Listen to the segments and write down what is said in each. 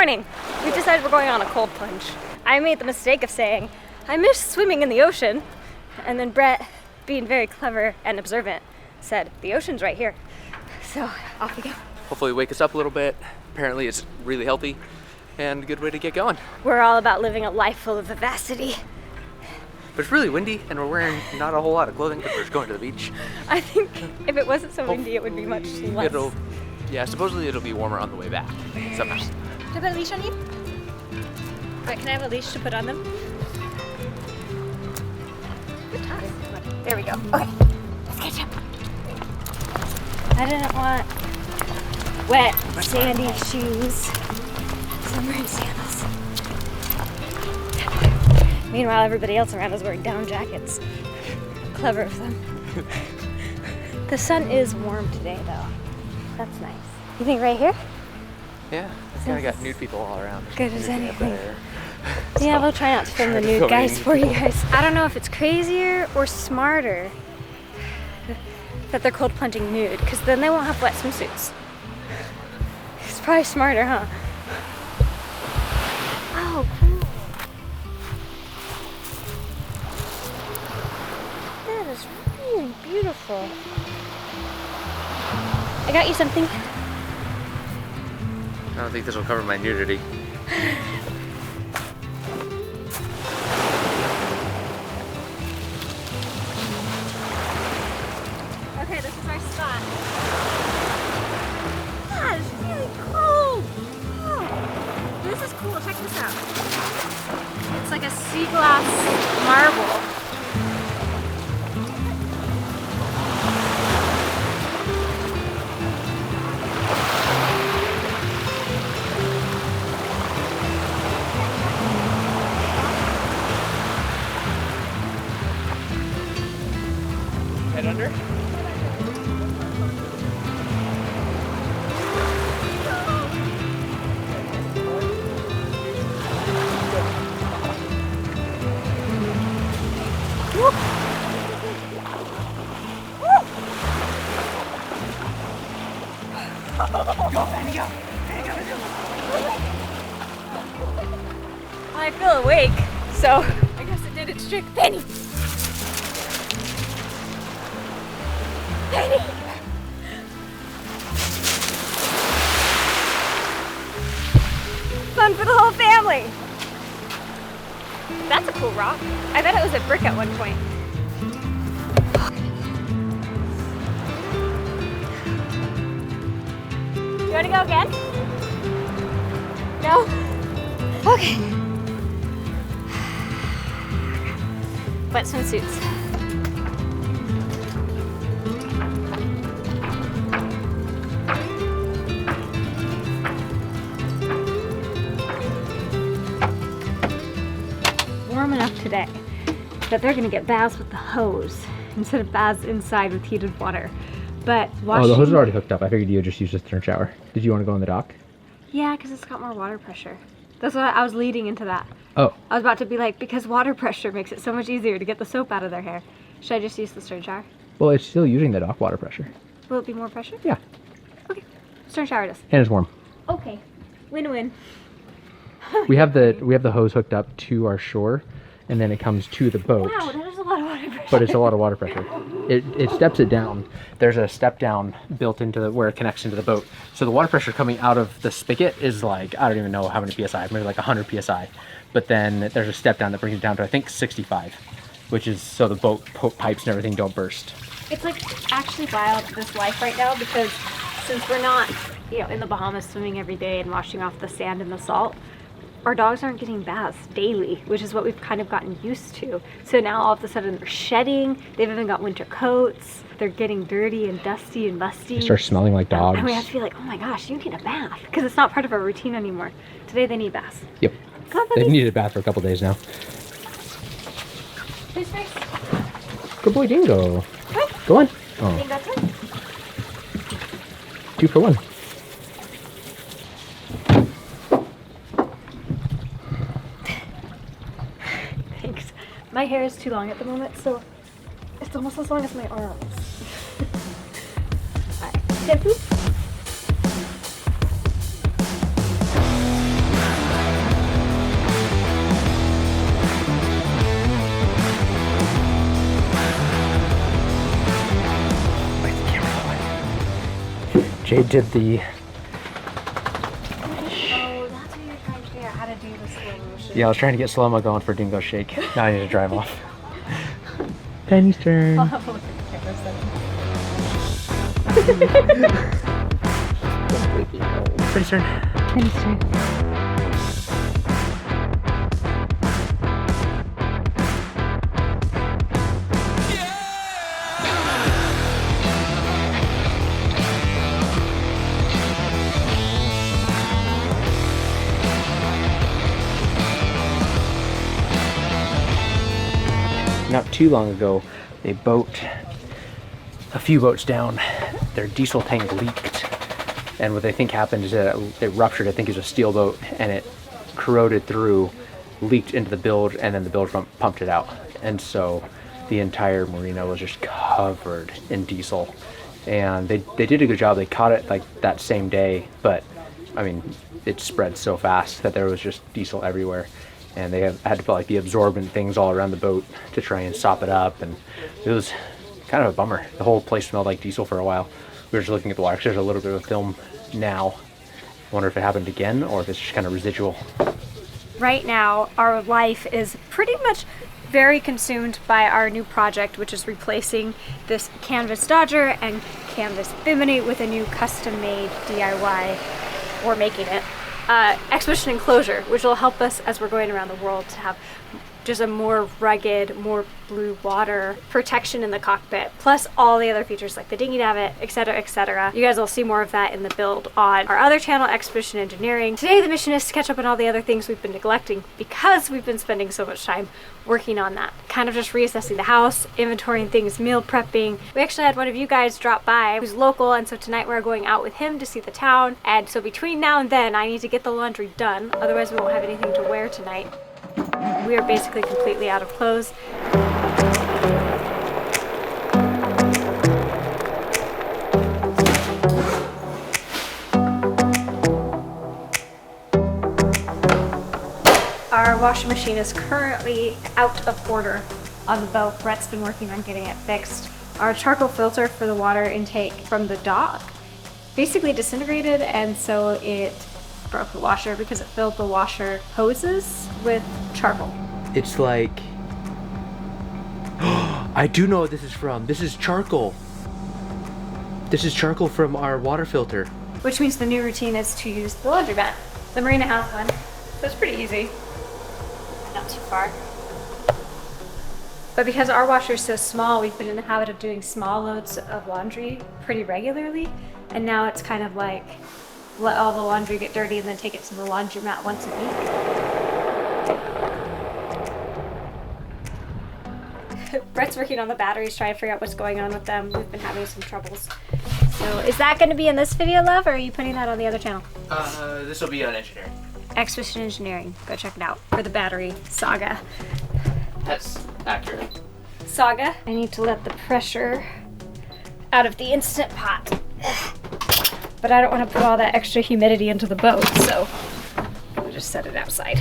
morning. We decided we're going on a cold plunge. I made the mistake of saying, I miss swimming in the ocean. And then Brett, being very clever and observant, said, the ocean's right here. So off we go. Hopefully wake us up a little bit. Apparently it's really healthy and a good way to get going. We're all about living a life full of vivacity. But it's really windy and we're wearing not a whole lot of clothing because we're just going to the beach. I think if it wasn't so windy, it would be much less. Yeah, supposedly it'll be warmer on the way back, somehow. Can I put a leash on you? Wait, can I have a leash to put on them? Good time. There we go. Okay, let's catch up. I didn't want wet, sandy shoes, so I'm wearing sandals. Meanwhile, everybody else around is wearing down jackets. Clever of them. The sun is warm today, though. That's nice. You think right here? Yeah, it's kind of got nude people all around. Good as anything. Yeah, we'll try not to film the nude guys for you guys. I don't know if it's crazier or smarter that they're cold plunging nude, because then they won't have wet swimsuits. It's probably smarter, huh? Oh, cool. That is really beautiful. I got you something. I don't think this will cover my nudity. Okay, this is our spot. Yeah, it's really cold. Oh, this is cool. Check this out. It's like a sea glass marble. Head under? I feel awake, so I guess it did its trick. Penny! Penny! Fun for the whole family! That's a cool rock. I bet it was a brick at one point. You want to go again? No? Okay. Wet swimsuits. Warm enough today that they're gonna get baths with the hose instead of baths inside with heated water. But washing... Oh, the hose is already hooked up. I figured you would just use this in your shower. Did you want to go in the dock? Yeah, because it's got more water pressure. That's what I was leading into that. Oh. I was about to be like, because water pressure makes it so much easier to get the soap out of their hair. Should I just use the stern shower? Well, it's still using the dock water pressure. Will it be more pressure? Yeah. Okay. Stern shower it is. And it's warm. Okay. Win-win. We have the hose hooked up to our shore, and then it comes to the boat. Wow, that is a lot of water pressure. But it's a lot of water pressure. It steps it down. There's a step down built into where it connects into the boat. So the water pressure coming out of the spigot is like, I don't even know how many PSI, maybe like 100 PSI. But then there's a step down that brings it down to, I think, 65, which is so the boat pipes and everything don't burst. It's like actually wild, this life right now, because since we're not, in the Bahamas swimming every day and washing off the sand and the salt, our dogs aren't getting baths daily, which is what we've kind of gotten used to. So now all of a sudden they're shedding, they've even got winter coats, they're getting dirty and dusty and musty. They start smelling like dogs. And we have to be like, oh my gosh, you need a bath, because it's not part of our routine anymore. Today they need baths. Yep. They've needed a bath for a couple days now. Who's first? Good boy, Dingo. What? Go on. Oh. I think that's it. 2 for 1. Thanks. My hair is too long at the moment, so it's almost as long as my arms. Alright, shampoo. Jade did the. Oh, that's what you're trying to figure out how to do the slow motion. Yeah, I was trying to get slow-mo going for Dingo shake. Now I need to drive off. Penny's turn. I'll have a look at the camera second. Penny's turn. Penny's turn. Not too long ago, a few boats down, their diesel tank leaked. And what they think happened is that it ruptured. I think it was a steel boat, and it corroded through, leaked into the bilge, and then the bilge pump pumped it out. And so the entire marina was just covered in diesel. And they did a good job. They caught it like that same day, but I mean, it spread so fast that there was just diesel everywhere. And they had to put like the absorbent things all around the boat to try and sop it up, and it was kind of a bummer. The whole place smelled like diesel for a while. We were just looking at the water. There's a little bit of film now. I wonder if it happened again or if it's just kind of residual. Right now, our life is pretty much very consumed by our new project, which is replacing this canvas Dodger and canvas Bimini with a new custom-made DIY. We're making it. Expedition enclosure, which will help us as we're going around the world to have just a more rugged, more blue water protection in the cockpit, plus all the other features like the dinghy davit, etc., etc. You guys will see more of that in the build on our other channel, Expedition Engineering. Today the mission is to catch up on all the other things we've been neglecting because we've been spending so much time working on that. Kind of just reassessing the house, inventorying things, meal prepping. We actually had one of you guys drop by who's local, and so tonight we're going out with him to see the town. And so between now and then, I need to get the laundry done, otherwise we won't have anything to wear tonight. We are basically completely out of clothes. Our washing machine is currently out of order on the boat. Brett's been working on getting it fixed. Our charcoal filter for the water intake from the dock basically disintegrated, and so it broke the washer because it filled the washer hoses with charcoal. It's like, I do know what this is from. This is charcoal. This is charcoal from our water filter. Which means the new routine is to use the laundromat. The Marina has one, so it's pretty easy. Not too far. But because our washer is so small, we've been in the habit of doing small loads of laundry pretty regularly, and now it's kind of like let all the laundry get dirty and then take it to the laundromat once a week. Brett's working on the batteries, trying to figure out what's going on with them. We've been having some troubles. So is that going to be in this video, love, or are you putting that on the other channel? This will be on engineering. Expedition Engineering. Go check it out for the battery saga. That's accurate. Saga. I need to let the pressure out of the Instant Pot. But I don't want to put all that extra humidity into the boat, so I'll just set it outside.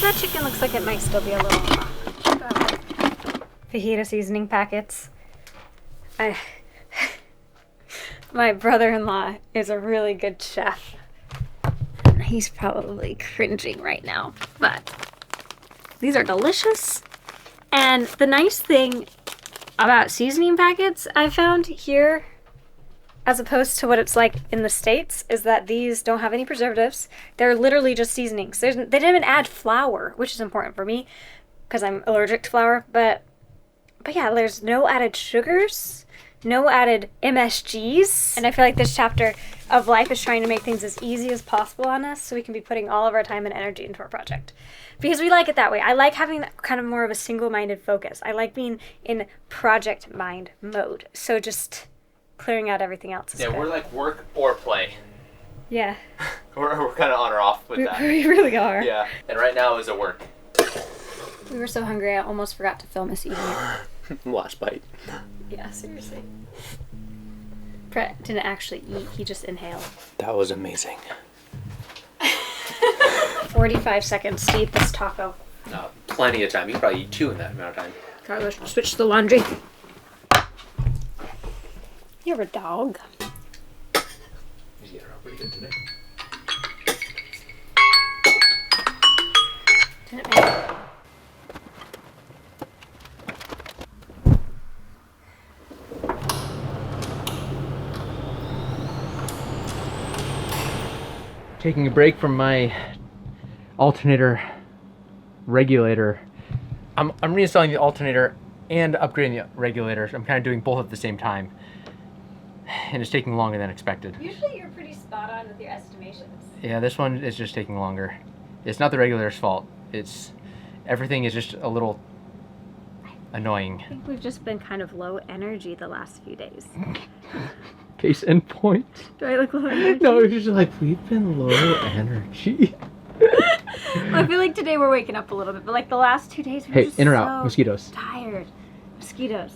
That chicken looks like it might still be a little raw. Fajita seasoning packets. My brother-in-law is a really good chef. He's probably cringing right now, but these are delicious. And the nice thing about seasoning packets I found here, as opposed to what it's like in the States, is that these don't have any preservatives. They're literally just seasonings. They didn't even add flour, which is important for me because I'm allergic to flour. But yeah, there's no added sugars, no added MSGs. And I feel like this chapter of life is trying to make things as easy as possible on us so we can be putting all of our time and energy into our project. Because we like it that way. I like having that kind of more of a single-minded focus. I like being in project mind mode. So just clearing out everything else is good. We're like work or play. Yeah. We're kind of on or off with that. We really are. Yeah. And right now is a work. We were so hungry, I almost forgot to film us eating it. Last bite. Yeah, seriously. Brett didn't actually eat, he just inhaled. That was amazing. 45 seconds to eat this taco. No, plenty of time. You can probably eat 2 in that amount of time. Carlos, switch to the laundry. You're a dog. He's getting around pretty good today. Didn't make it. Taking a break from my alternator regulator. I'm reinstalling the alternator and upgrading the regulator. I'm kind of doing both at the same time. And it's taking longer than expected. Usually you're pretty spot on with your estimations. Yeah, this one is just taking longer. It's not the regulator's fault. It's everything is just a little annoying. I think we've just been kind of low energy the last few days. Case in point. Do I look low energy? No, it's just like we've been low energy. I feel like today we're waking up a little bit, but like the last 2 days we're Hey, just in or so out? Mosquitoes. tired. Mosquitoes.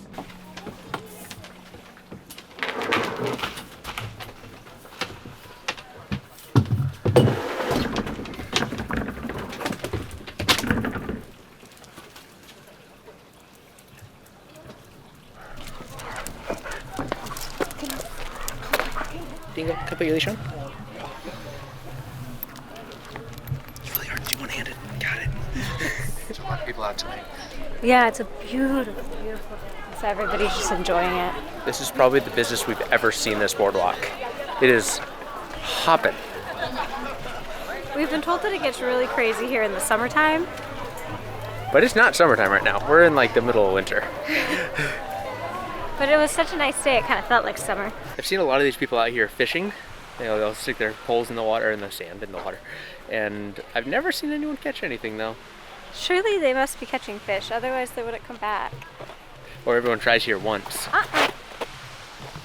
Dingo, can I put your leash on? It's really hard to do one-handed. Got it. There's a lot of people out tonight. Yeah, it's a beautiful, beautiful day. So everybody's just enjoying it. This is probably the busiest we've ever seen this boardwalk. It is hopping. We've been told that it gets really crazy here in the summertime. But it's not summertime right now. We're in like the middle of winter. But it was such a nice day, it kind of felt like summer. I've seen a lot of these people out here fishing. You know, they'll stick their poles in the water, in the sand, in the water. And I've never seen anyone catch anything though. Surely they must be catching fish, otherwise they wouldn't come back. Or everyone tries here once. Uh-uh.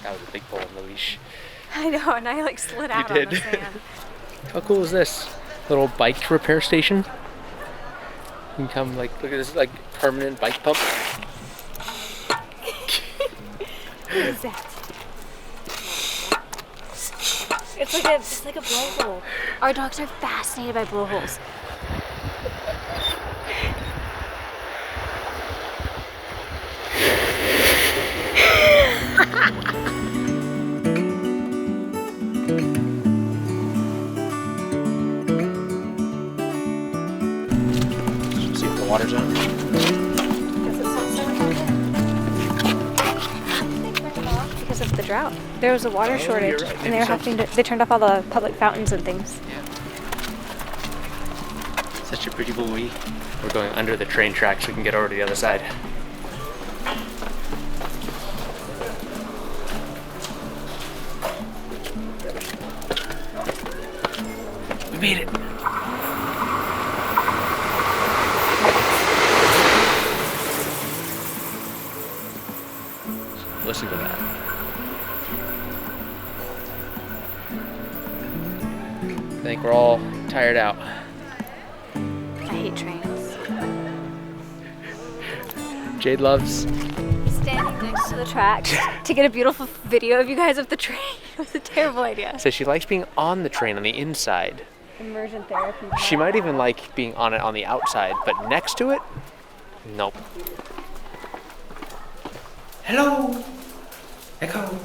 That was a big pole on the leash. I know, and I like slid out did. on the sand. How cool is this? Little bike repair station. You can come like, look at this like permanent bike pump. What is that? It's like a blowhole. Our dogs are fascinated by blowholes. See if the water's on. Guess it's not summertime yet. Because of the drought. There was a water shortage, right. and they were having to. They turned off all the public fountains and things. Yeah. Such a pretty boy. We're going under the train tracks so we can get over to the other side. We made it. Listen to that. I think we're all tired out. I hate trains. Jade loves. Standing next to the tracks to get a beautiful video of you guys of the train was a terrible idea. Says she likes being on the train on the inside. Immersion therapy. She might even like being on it on the outside, but next to it, nope. Hello. Echo.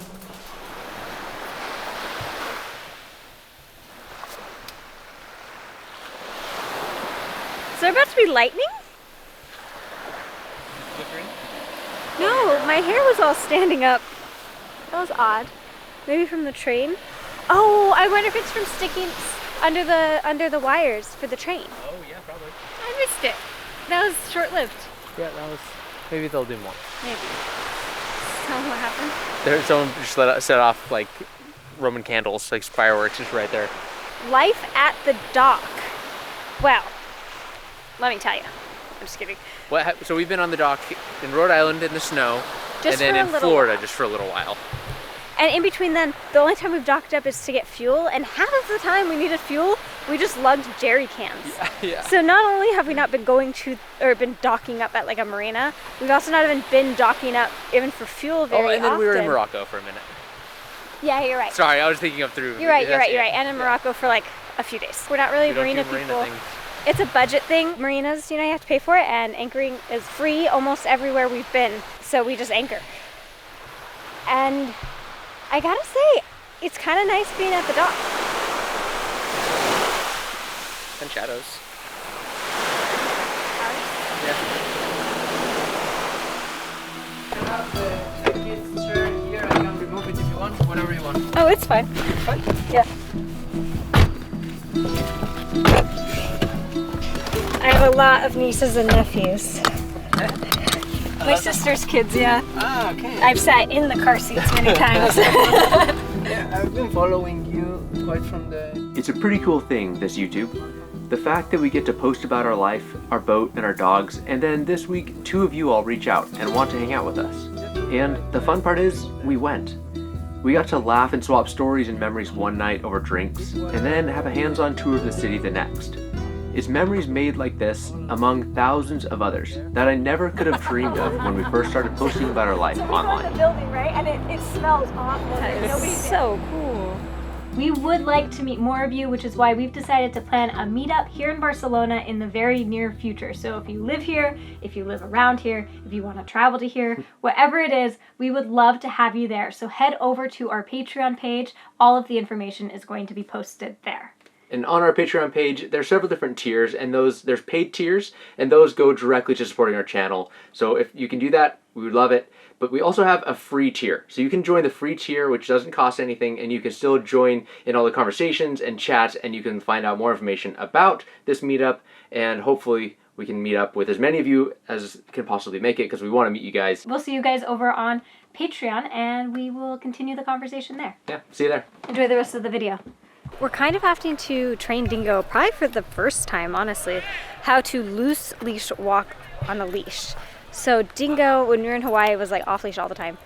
Is there about to be lightning? No, my hair was all standing up. That was odd. Maybe from the train. Oh, I wonder if it's from sticking under the wires for the train. Oh yeah, probably. I missed it. That was short-lived. Yeah, that was. Maybe they'll do more. Maybe. Tell me what happened. Someone just set off like Roman candles, like fireworks, just right there. Life at the dock. Well, let me tell you. I'm just kidding. So we've been on the dock in Rhode Island in the snow, Just and then for a in little Florida while. just for a little while. And in between then, the only time we've docked up is to get fuel, and half of the time we needed fuel, we just lugged jerry cans. Yeah. So not only have we not been been docking up at like a marina, we've also not even been docking up even for fuel very often. And then we were in Morocco for a minute. Yeah, you're right. Sorry, I was thinking up through. You're right. And in Morocco for like a few days. We're not really We don't marina do people. things. It's a budget thing. Marinas, you have to pay for it, and anchoring is free almost everywhere we've been. So we just anchor. And I gotta say, it's kind of nice being at the dock. And shadows. Yeah. The kids' chair here, I can remove it if you want, whatever you want. Oh, it's fine. Fine? Yeah. I have a lot of nieces and nephews. My sister's kids, yeah. Ah, okay. I've sat in the car seats many times. Yeah, I've been following you quite from the... It's a pretty cool thing, this YouTube. The fact that we get to post about our life, our boat, and our dogs, and then this week 2 of you all reach out and want to hang out with us. And the fun part is, we went. We got to laugh and swap stories and memories one night over drinks, and then have a hands-on tour of the city the next. It's memories made like this among thousands of others that I never could have dreamed of when we first started posting about our life online. The building, right? And it smells awful. Nobody's so cool. We would like to meet more of you, which is why we've decided to plan a meetup here in Barcelona in the very near future. So if you live here, if you live around here, if you want to travel to here, whatever it is, we would love to have you there. So head over to our Patreon page. All of the information is going to be posted there. And on our Patreon page, there's several different tiers, and there's paid tiers, and those go directly to supporting our channel. So if you can do that, we would love it. But we also have a free tier. So you can join the free tier, which doesn't cost anything, and you can still join in all the conversations and chats, and you can find out more information about this meetup, and hopefully we can meet up with as many of you as can possibly make it, because we want to meet you guys. We'll see you guys over on Patreon, and we will continue the conversation there. Yeah, see you there. Enjoy the rest of the video. We're kind of having to train Dingo, probably for the first time, honestly, how to loose leash walk on a leash. So Dingo, when we were in Hawaii, was like off leash all the time.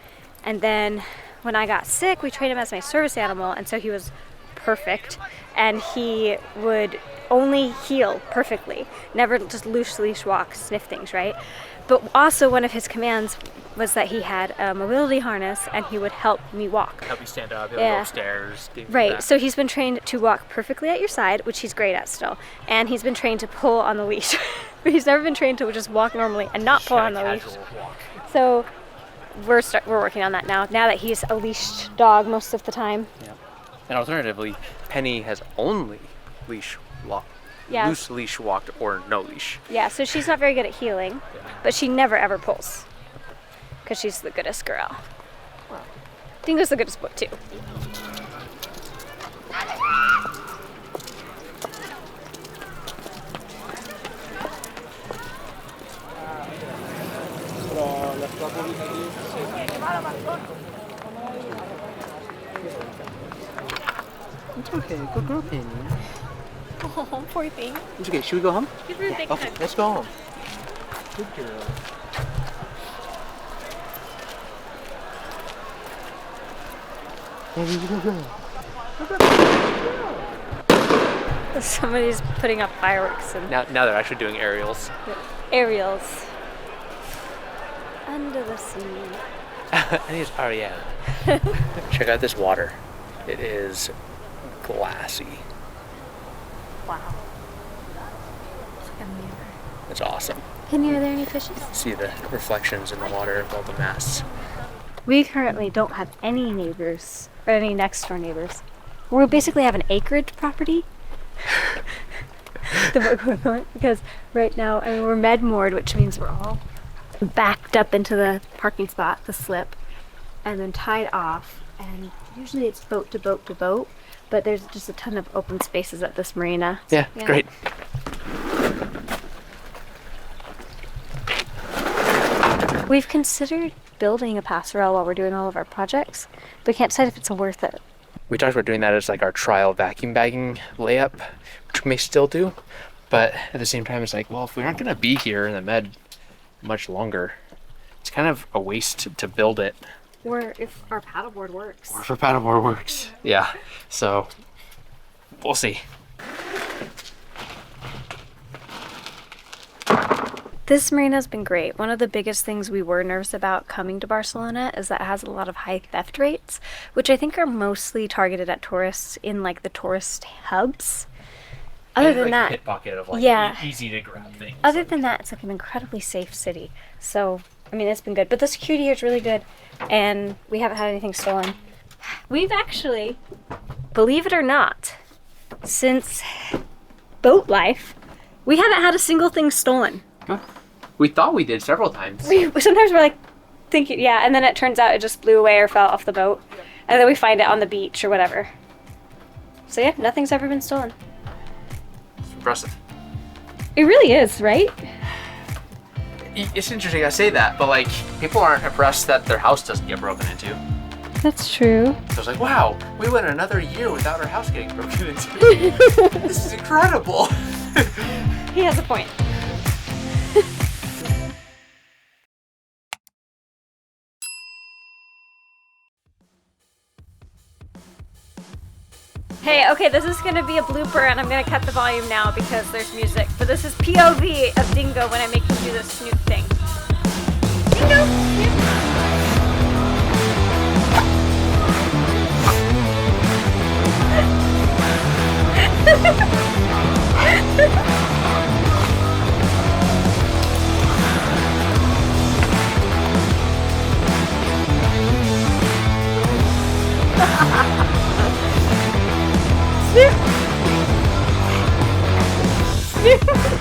And then when I got sick, we trained him as my service animal, and so he was perfect. And he would only heel perfectly, never just loose leash walk, sniff things, right? But also one of his commands was that he had a mobility harness and he would help me walk. Help you stand up, go Yeah. upstairs. Right, so he's been trained to walk perfectly at your side, which he's great at still. And he's been trained to pull on the leash. But he's never been trained to just walk normally and not pull on the leash. Walk. So we're working on that now that he's a leashed dog most of the time. Yeah. And alternatively, Penny has only leash walk. Yeah. Loose leash walked or no leash. Yeah, so she's not very good at heeling, but she never ever pulls. Because she's the goodest girl. Dingo's the goodest boy too. It's okay, good girl, Penny. Oh, poor thing. It's okay, should we go home? Give her a big Okay, hug. let's go home. Good girl. Somebody's putting up fireworks and Now they're actually doing aerials. aerials. Under the sea. I think it's Ariane. Check out this water. It is glassy. Wow. It's like a mirror. It's awesome. Penny, are there any fishes? See the reflections in the water of all the masts. We currently don't have any neighbors, or any next door neighbors. We basically have an acreage property. Because right now, I mean, we're med-moored, which means we're all backed up into the parking spot, the slip, and then tied off. And usually it's boat to boat to boat, but there's just a ton of open spaces at this marina. Yeah, great. We've considered building a passerelle while we're doing all of our projects, but we can't decide if it's worth it. We talked about doing that as like our trial vacuum bagging layup, which we may still do, but at the same time it's like, well, if we aren't going to be here in the med much longer, it's kind of a waste to build it. Or if our paddleboard works. Or if our paddleboard works. Yeah, so we'll see. This marina's been great. One of the biggest things we were nervous about coming to Barcelona is that it has a lot of high theft rates, which I think are mostly targeted at tourists in like the tourist hubs. other Maybe, than like, that, pickpocket of like yeah. easy to grab things. Other than that, it's like an incredibly safe city. So, I mean, it's been good. But the security here is really good, and we haven't had anything stolen. We've actually, believe it or not, since boat life, we haven't had a single thing stolen. We thought we did several times. Sometimes we're like thinking, yeah, and then it turns out it just blew away or fell off the boat, and then we find it on the beach or whatever. So yeah, nothing's ever been stolen. It's impressive. It really is, right? It's interesting I say that, but like people aren't impressed that their house doesn't get broken into. That's true. So it's like, wow, we went another year without our house getting broken into. This is incredible. He has a point. Hey, okay, this is gonna be a blooper and I'm gonna cut the volume now because there's music. But this is POV of Dingo when I make him do this snoop thing. Dingo! Snoop! Snoop!